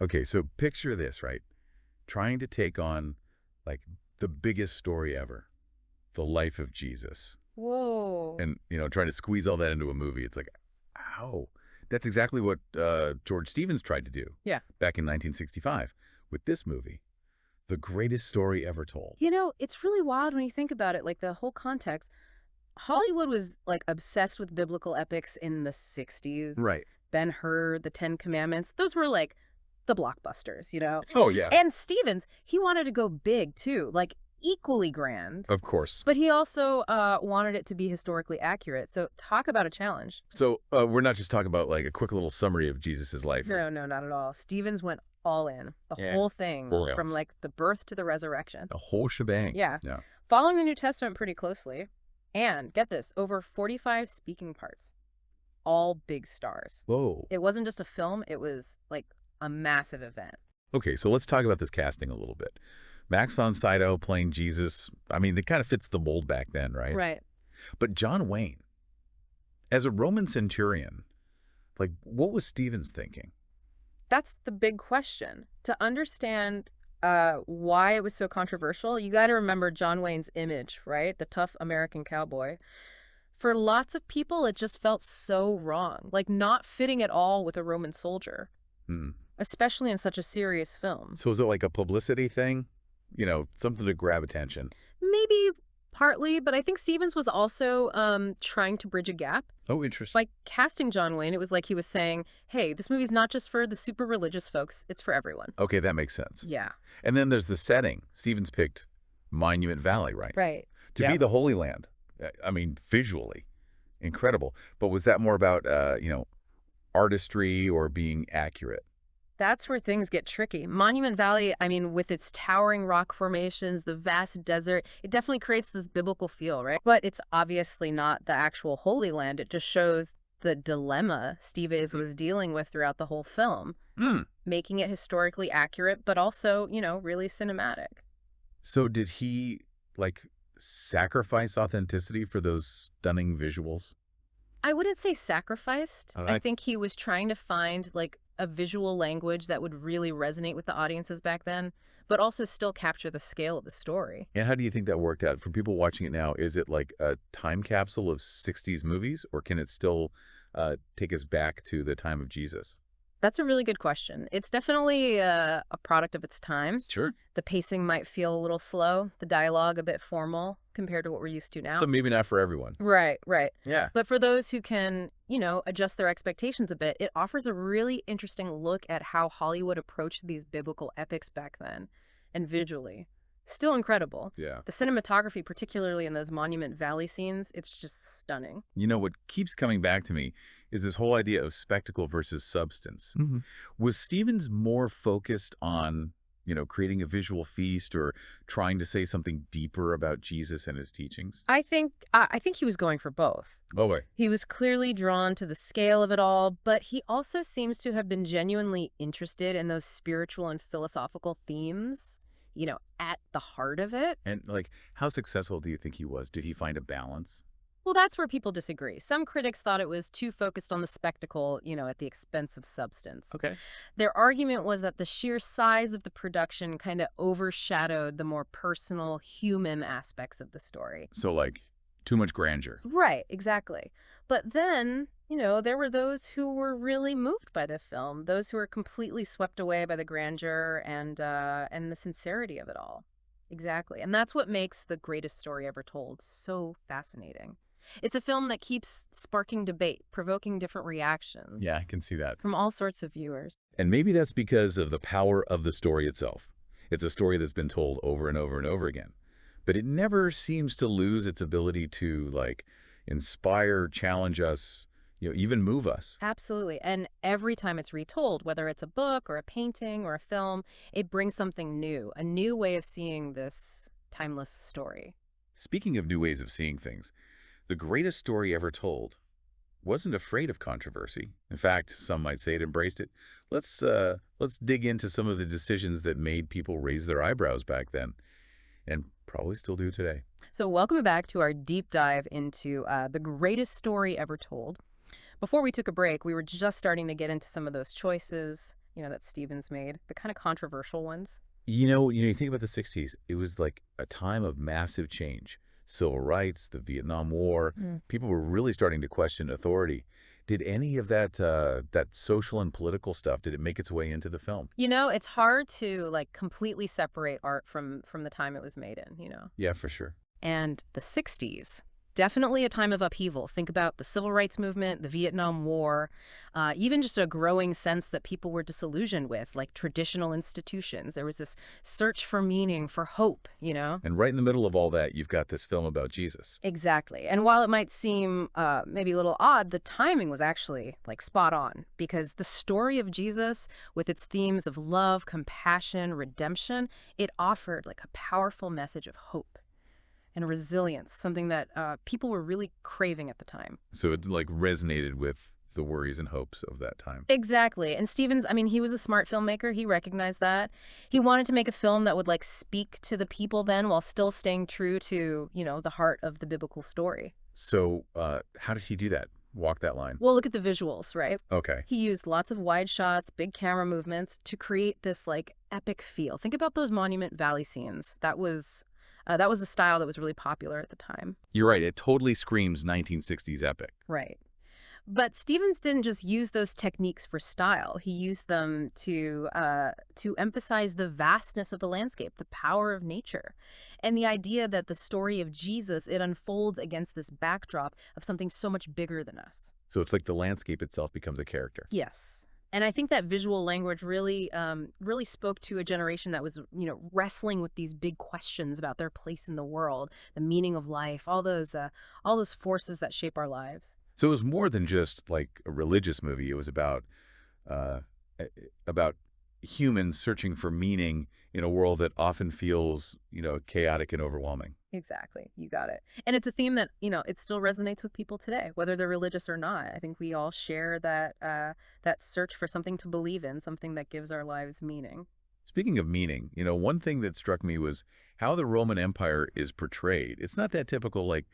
Okay, so picture this, right? Trying to take on, like, the biggest story ever, the life of Jesus. Whoa. And, trying to squeeze all that into a movie. It's like, ow. That's exactly what George Stevens tried to do Yeah. back in 1965 with this movie, the greatest story ever told. It's really wild when you think about it, like the whole context. Hollywood was like obsessed with biblical epics in the 60s. Right. Ben-Hur, the Ten Commandments, those were like the blockbusters. Oh, yeah. And Stevens, he wanted to go big too, like equally grand. Of course. But he also wanted it to be historically accurate. So talk about a challenge. So we're not just talking about, like, a quick little summary of Jesus's life. No, no, not at all. Stevens went all in, the Yeah. whole thing, Full from house. like the birth to the resurrection. The whole shebang. Yeah. Yeah. Following the New Testament pretty closely. And get this, over 45 speaking parts, all big stars. Whoa. It wasn't just a film, it was like a massive event. Okay, so let's talk about this casting a little bit. Max von Sydow playing Jesus, I mean, it kind of fits the mold back then, right? Right. But John Wayne, as a Roman centurion, like, what was Stevens thinking? That's the big question. To understand why it was so controversial, you got to remember John Wayne's image, right? The tough American cowboy. For lots of people, it just felt so wrong, like not fitting at all with a Roman soldier, Hmm. especially in such a serious film. So is it like a publicity thing? Something to grab attention. Maybe partly, but I think Stevens was also trying to bridge a gap. Oh, interesting. By casting John Wayne, it was like he was saying, hey, this movie's not just for the super religious folks, it's for everyone. Okay, that makes sense. Yeah. And then there's the setting. Stevens picked Monument Valley, right? Right. To Yeah. be the Holy Land. I mean, visually, incredible. But was that more about, artistry or being accurate? That's where things get tricky. Monument Valley, I mean, with its towering rock formations, the vast desert, it definitely creates this biblical feel, right? But it's obviously not the actual Holy Land. It just shows the dilemma Stevens was dealing with throughout the whole film, Hmm. making it historically accurate, but also, really cinematic. So did he, like, sacrifice authenticity for those stunning visuals? I wouldn't say sacrificed. All I right. think he was trying to find like a visual language that would really resonate with the audiences back then, but also still capture the scale of the story. And how do you think that worked out? For people watching it now, is it like a time capsule of 60s movies, or can it still take us back to the time of Jesus? That's a really good question. It's definitely a product of its time. Sure. The pacing might feel a little slow, the dialogue a bit formal compared to what we're used to So now. maybe not for everyone. Right, right. Yeah. But for those who can, adjust their expectations a bit, it offers a really interesting look at how Hollywood approached these biblical epics back then and visually. Still incredible. Yeah. The cinematography, particularly in those Monument Valley scenes, it's just stunning. What keeps coming back to me is this whole idea of spectacle versus substance. Was Stevens more focused on, creating a visual feast or trying to say something deeper about Jesus and his teachings? I think he was going for both. Oh, wait. He was clearly drawn to the scale of it all, but he also seems to have been genuinely interested in those spiritual and philosophical themes, at the heart of it. And, like, how successful do you think he was? Did he find a balance? Well, that's where people disagree. Some critics thought it was too focused on the spectacle, at the expense of substance. Okay. Their argument was that the sheer size of the production kind of overshadowed the more personal, human aspects of the story. So, like, too much grandeur. Right, exactly. But then, there were those who were really moved by the film, those who were completely swept away by the grandeur and the sincerity of it all. Exactly. And that's what makes The Greatest Story Ever Told so fascinating. It's a film that keeps sparking debate, provoking different reactions Yeah, I can see that. from all sorts of viewers. And maybe that's because of the power of the story itself. It's a story that's been told over and over and over again. But it never seems to lose its ability to, like, inspire, challenge us, even move us. Absolutely. And every time it's retold, whether it's a book or a painting or a film, it brings something new, a new way of seeing this timeless story. Speaking of new ways of seeing things, the greatest story ever told wasn't afraid of controversy. In fact, some might say it embraced it. Let's dig into some of the decisions that made people raise their eyebrows back then, and probably still do today. So welcome back to our deep dive into The Greatest Story Ever Told. Before we took a break, we were just starting to get into some of those choices, that Stevens made, the kind of controversial ones. You think about the 60s, it was like a time of massive change. Civil rights, the Vietnam War, people were really starting to question authority. Did any of that social and political stuff, did it make its way into the film? It's hard to like completely separate art from the time it was made in. Yeah, for sure. And the 60s, definitely a time of upheaval. Think about the civil rights movement, the Vietnam War, even just a growing sense that people were disillusioned with, like traditional institutions. There was this search for meaning, for hope. And right in the middle of all that, you've got this film about Jesus. Exactly. And while it might seem maybe a little odd, the timing was actually like spot on because the story of Jesus, with its themes of love, compassion, redemption, it offered like a powerful message of hope and resilience, something that people were really craving at the time. So it like resonated with the worries and hopes of that time. Exactly. And Stevens, I mean, he was a smart filmmaker. He recognized that. He wanted to make a film that would like speak to the people then while still staying true to the heart of the biblical story. So how did he do that? Walk that line? Well, look at the visuals, right? Okay. He used lots of wide shots, big camera movements to create this like epic feel. Think about those Monument Valley scenes. That was a style that was really popular at the time. You're right. It totally screams 1960s epic. Right. But Stevens didn't just use those techniques for style. He used them to emphasize the vastness of the landscape, the power of nature, and the idea that the story of Jesus, it unfolds against this backdrop of something so much bigger than us. So it's like the landscape itself becomes a character. Yes. And I think that visual language really spoke to a generation that was, wrestling with these big questions about their place in the world, the meaning of life, all those forces that shape our lives. So it was more than just like a religious movie. It was uh, about humans searching for meaning in a world that often feels, chaotic and overwhelming. Exactly. You got it. And it's a theme that it still resonates with people today, whether they're religious or not. I think we all share that search for something to believe in, something that gives our lives meaning. Speaking of meaning, one thing that struck me was how the Roman Empire is portrayed. It's not that typical, like,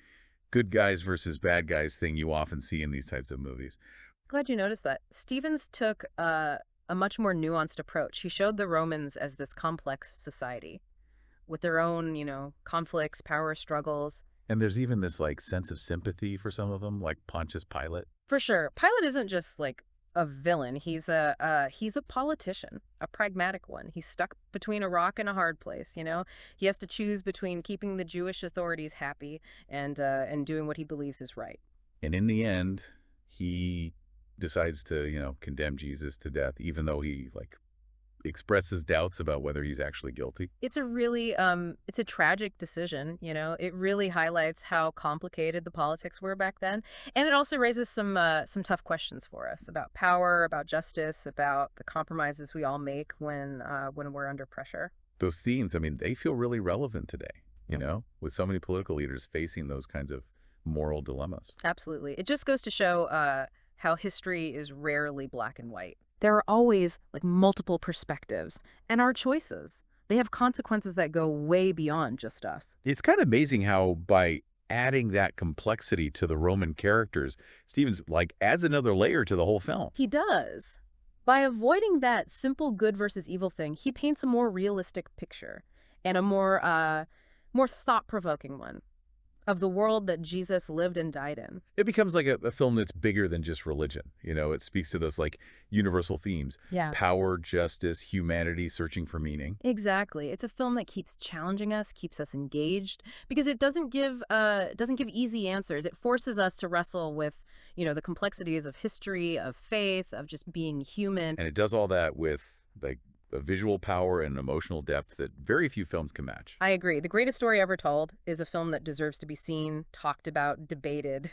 good guys versus bad guys thing you often see in these types of movies. Glad you noticed that. Stevens took a much more nuanced approach. He showed the Romans as this complex society with their own conflicts, power struggles. And there's even this, like, sense of sympathy for some of them, like Pontius Pilate. For sure. Pilate isn't just like a villain. He's a politician, a pragmatic one. He's stuck between a rock and a hard place. He has to choose between keeping the Jewish authorities happy and doing what he believes is right. And in the end, he decides to, condemn Jesus to death, even though he, like, expresses doubts about whether he's actually guilty. It's a tragic decision. It really highlights how complicated the politics were back then, and it also raises some tough questions for us about power, about justice, about the compromises we all make when we're under pressure. Those themes, I mean, they feel really relevant today, Yep. with so many political leaders facing those kinds of moral dilemmas. Absolutely. It just goes to show how history is rarely black and white. There are always like multiple perspectives, and our choices, they have consequences that go way beyond just us. It's kind of amazing how by adding that complexity to the Roman characters, Stevens, like, adds another layer to the whole film. He does. By avoiding that simple good versus evil thing, he paints a more realistic picture and a more thought-provoking one of the world that Jesus lived and died in. It becomes like a film that's bigger than just religion. It speaks to those, like, universal themes: Yeah. power, justice, humanity searching for meaning. Exactly. It's a film that keeps challenging us, keeps us engaged, because it doesn't give easy answers. It forces us to wrestle with the complexities of history, of faith, of just being human. And it does all that with, like, a visual power and emotional depth that very few films can match. I agree. The greatest story ever told is a film that deserves to be seen, talked about, debated,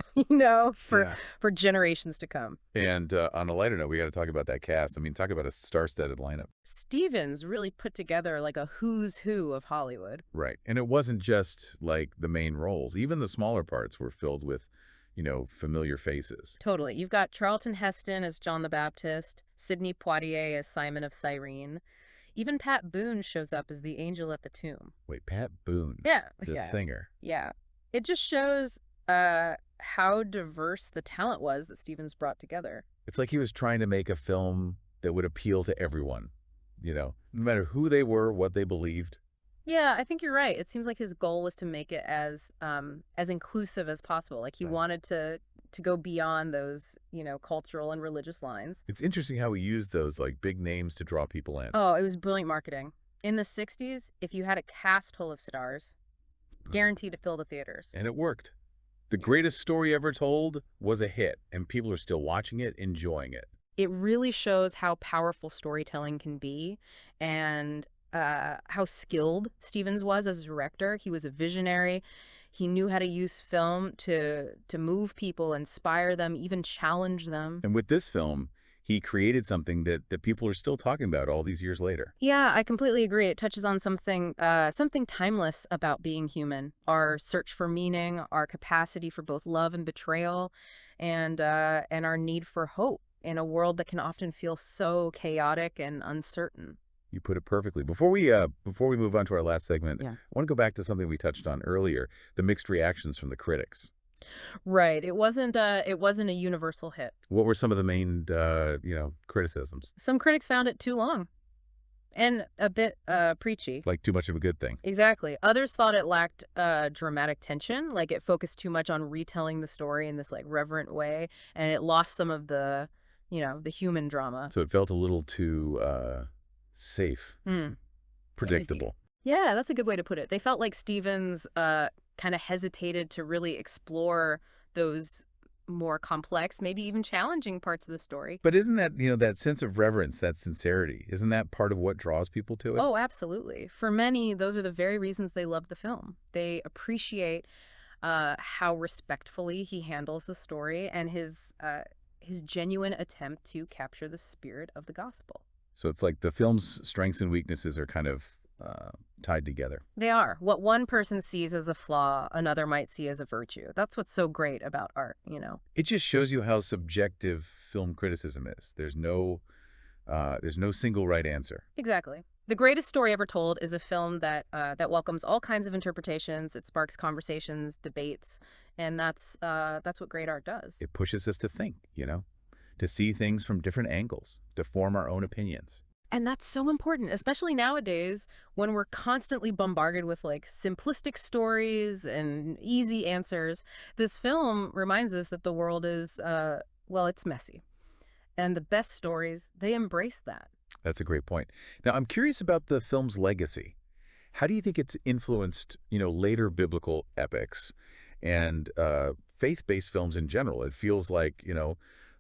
for Yeah. for generations to come. And on a lighter note, we got to talk about that cast. I mean, talk about a star-studded lineup. Stevens really put together like a who's who of Hollywood. Right. And it wasn't just like the main roles. Even the smaller parts were filled with, familiar faces. Totally. You've got Charlton Heston as John the Baptist, Sidney Poitier as Simon of Cyrene. Even Pat Boone shows up as the angel at the tomb. Wait, Pat Boone, Yeah, the yeah, singer. yeah. It just shows how diverse the talent was that Stevens brought together. It's like he was trying to make a film that would appeal to everyone, no matter who they were, what they believed. Yeah, I think you're right. It seems like his goal was to make it as inclusive as possible. Like he Right. wanted to go beyond those, cultural and religious lines. It's interesting how we use those like big names to draw people in. Oh, it was brilliant marketing. In the 60s, if you had a cast full of stars, guaranteed to fill the theaters. And it worked. The greatest story ever told was a hit, and people are still watching it, enjoying it. It really shows how powerful storytelling can be and how skilled Stevens was as a director. He was a visionary. He knew how to use film to move people, inspire them, even challenge them. And with this film, he created something that people are still talking about all these years later. Yeah, I completely agree. It touches on something timeless about being human, our search for meaning, our capacity for both love and betrayal, and our need for hope in a world that can often feel so chaotic and uncertain. You put it perfectly. Before we move on to our last segment, I Yeah. want to go back to something we touched on earlier, the mixed reactions from the critics. Right. It wasn't a universal hit. What were some of the main criticisms? Some critics found it too long and a bit preachy. Like too much of a good thing. Exactly. Others thought it lacked dramatic tension, like it focused too much on retelling the story in this like reverent way, and it lost some of the human drama. So it felt a little too safe, Hmm. predictable. Yeah, that's a good way to put it. They felt like Stevens kind of hesitated to really explore those more complex, maybe even challenging parts of the story. But isn't that, that sense of reverence, that sincerity, isn't that part of what draws people to it? Oh, absolutely. For many, those are the very reasons they love the film. They appreciate how respectfully he handles the story and his genuine attempt to capture the spirit of the gospel. So it's like the film's strengths and weaknesses are kind of tied together. They are. What one person sees as a flaw, another might see as a virtue. That's what's so great about art. It just shows you how subjective film criticism is. There's no single right answer. Exactly. The greatest story ever told is a film that welcomes all kinds of interpretations. It sparks conversations, debates, and that's what great art does. It pushes us to think, to see things from different angles, to form our own opinions. And that's so important, especially nowadays when we're constantly bombarded with like simplistic stories and easy answers. This film reminds us that the world is, well, it's messy. And the best stories, they embrace that. That's a great point. Now, I'm curious about the film's legacy. How do you think it's influenced, later biblical epics and faith-based films in general? It feels like,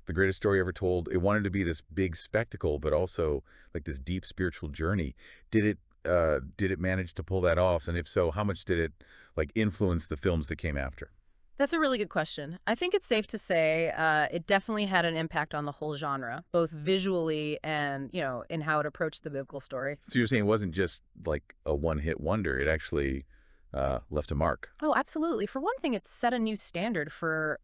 the greatest story ever told, it wanted to be this big spectacle, but also like this deep spiritual journey. Did it manage to pull that off? And if so, how much did it like influence the films that came after? That's a really good question. I think it's safe to say it definitely had an impact on the whole genre, both visually and, in how it approached the biblical story. So you're saying it wasn't just like a one-hit wonder. It actually left a mark. Oh, absolutely. For one thing, it set a new standard for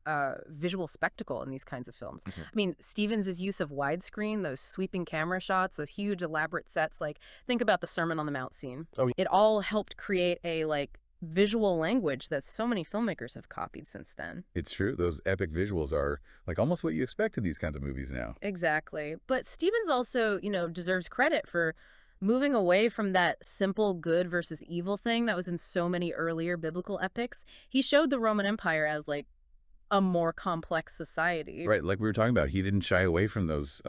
visual spectacle in these kinds of films. Mhm. I mean, Stevens' use of widescreen, those sweeping camera shots, those huge elaborate sets, like think about the Sermon on the Mount scene. Oh, yeah. It all helped create a like visual language that so many filmmakers have copied since then. It's true. Those epic visuals are like almost what you expect in these kinds of movies now. Exactly. But Stevens also, deserves credit for moving away from that simple good versus evil thing that was in so many earlier biblical epics. He showed the Roman Empire as like a more complex society. Right, like we were talking about, he didn't shy away from those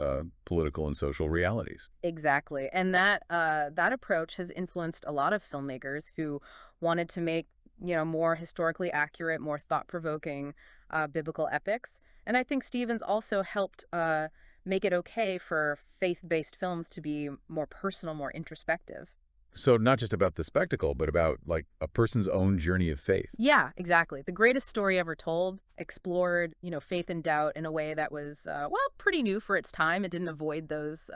political and social realities. Exactly. And that approach has influenced a lot of filmmakers who wanted to make, more historically accurate, more thought-provoking biblical epics. And I think Stevens also helped make it okay for faith-based films to be more personal, more introspective. So not just about the spectacle, but about like a person's own journey of faith. Yeah, exactly. The greatest story ever told explored, faith and doubt in a way that was, well, pretty new for its time. It didn't avoid those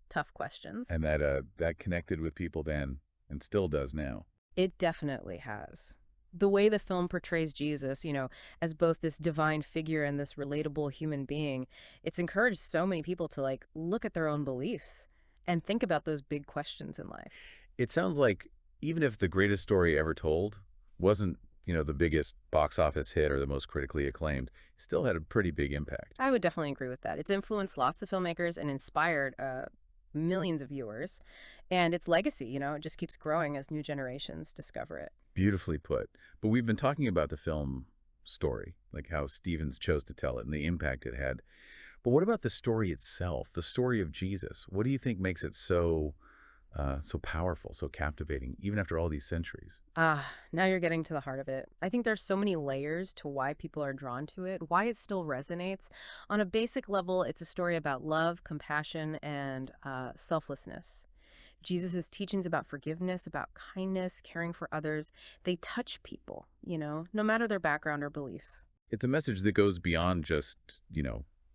tough questions. And that connected with people then and still does now. It definitely has. The way the film portrays Jesus, as both this divine figure and this relatable human being, it's encouraged so many people to like look at their own beliefs and think about those big questions in life. It sounds like even if the greatest story ever told wasn't, the biggest box office hit or the most critically acclaimed, still had a pretty big impact. I would definitely agree with that. It's influenced lots of filmmakers and inspired millions of viewers. And its legacy, it just keeps growing as new generations discover it. Beautifully put. But we've been talking about the film story, like how Stevens chose to tell it and the impact it had. But what about the story itself, the story of Jesus? What do you think makes it so powerful, so captivating, even after all these centuries? Now you're getting to the heart of it. I think there's so many layers to why people are drawn to it, why it still resonates. On a basic level, it's a story about love, compassion, and selflessness. Jesus' teachings about forgiveness, about kindness, caring for others, they touch people, no matter their background or beliefs. It's a message that goes beyond just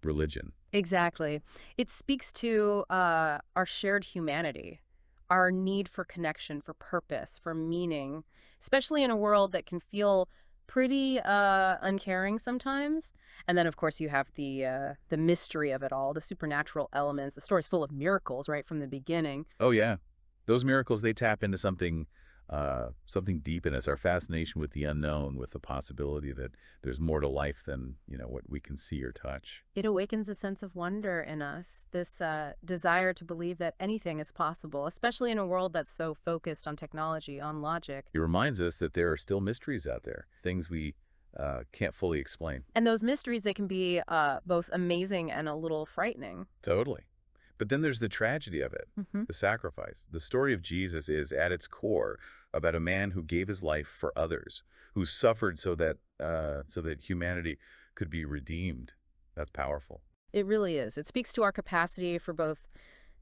religion. Exactly. It speaks to our shared humanity, our need for connection, for purpose, for meaning, especially in a world that can feel pretty uncaring sometimes. And then, of course, you have the mystery of it all, the supernatural elements. The story's full of miracles right from the beginning. Oh yeah. Those miracles, they tap into something deep in us, our fascination with the unknown, with the possibility that there's more to life than what we can see or touch. It awakens a sense of wonder in us, this desire to believe that anything is possible, especially in a world that's so focused on technology, on logic. It reminds us that there are still mysteries out there, things we can't fully explain. And those mysteries, they can be both amazing and a little frightening. Totally. But then there's the tragedy of it, Hmm. the sacrifice. The story of Jesus is, at its core, about a man who gave his life for others, who suffered so that humanity could be redeemed. That's powerful. It really is. It speaks to our capacity for both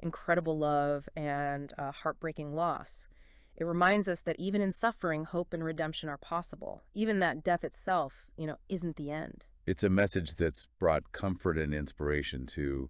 incredible love and heartbreaking loss. It reminds us that even in suffering, hope and redemption are possible. Even that death itself, isn't the end. It's a message that's brought comfort and inspiration to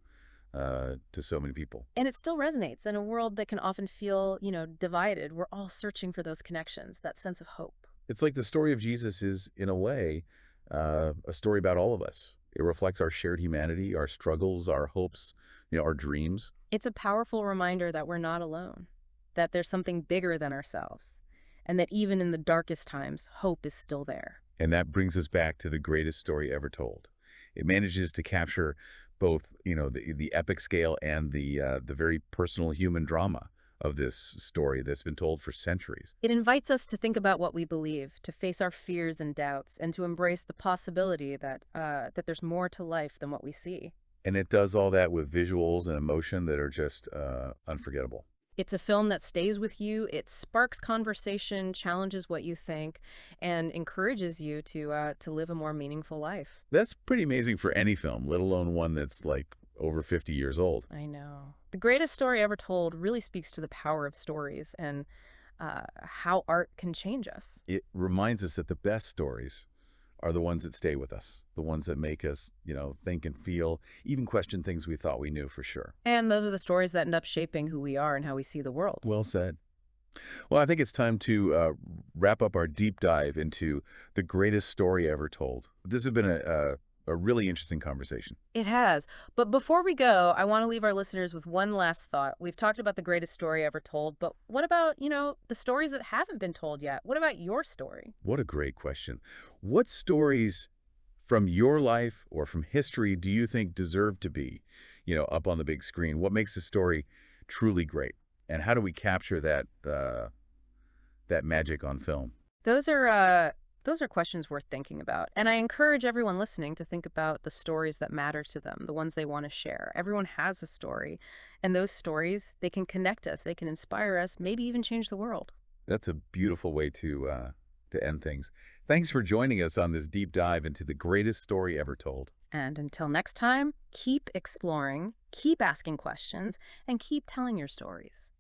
so many people. And it still resonates in a world that can often feel, divided. We're all searching for those connections, that sense of hope. It's like the story of Jesus is, in a way, a story about all of us. It reflects our shared humanity, our struggles, our hopes, our dreams. It's a powerful reminder that we're not alone, that there's something bigger than ourselves, and that even in the darkest times, hope is still there. And that brings us back to the greatest story ever told. It manages to capture both the epic scale and the very personal human drama of this story that's been told for centuries. It invites us to think about what we believe, to face our fears and doubts, and to embrace the possibility that there's more to life than what we see. And it does all that with visuals and emotion that are just unforgettable. It's a film that stays with you. It sparks conversation, challenges what you think, and encourages you to live a more meaningful life. That's pretty amazing for any film, let alone one that's like over 50 years old. I know. The greatest story ever told really speaks to the power of stories and how art can change us. It reminds us that the best stories are the ones that stay with us, the ones that make us think and feel, even question things we thought we knew for sure. And those are the stories that end up shaping who we are and how we see the world. Well said. Well, I think it's time to wrap up our deep dive into the greatest story ever told. This has been a really interesting conversation. It has. But before we go, I want to leave our listeners with one last thought. We've talked about the greatest story ever told, but what about, the stories that haven't been told yet? What about your story? What a great question. What stories from your life or from history do you think deserve to be up on the big screen? What makes a story truly great? And how do we capture that magic on film? Those are questions worth thinking about. And I encourage everyone listening to think about the stories that matter to them, the ones they want to share. Everyone has a story, and those stories, they can connect us, they can inspire us, maybe even change the world. That's a beautiful way to end things. Thanks for joining us on this deep dive into the greatest story ever told. And until next time, keep exploring, keep asking questions, and keep telling your stories.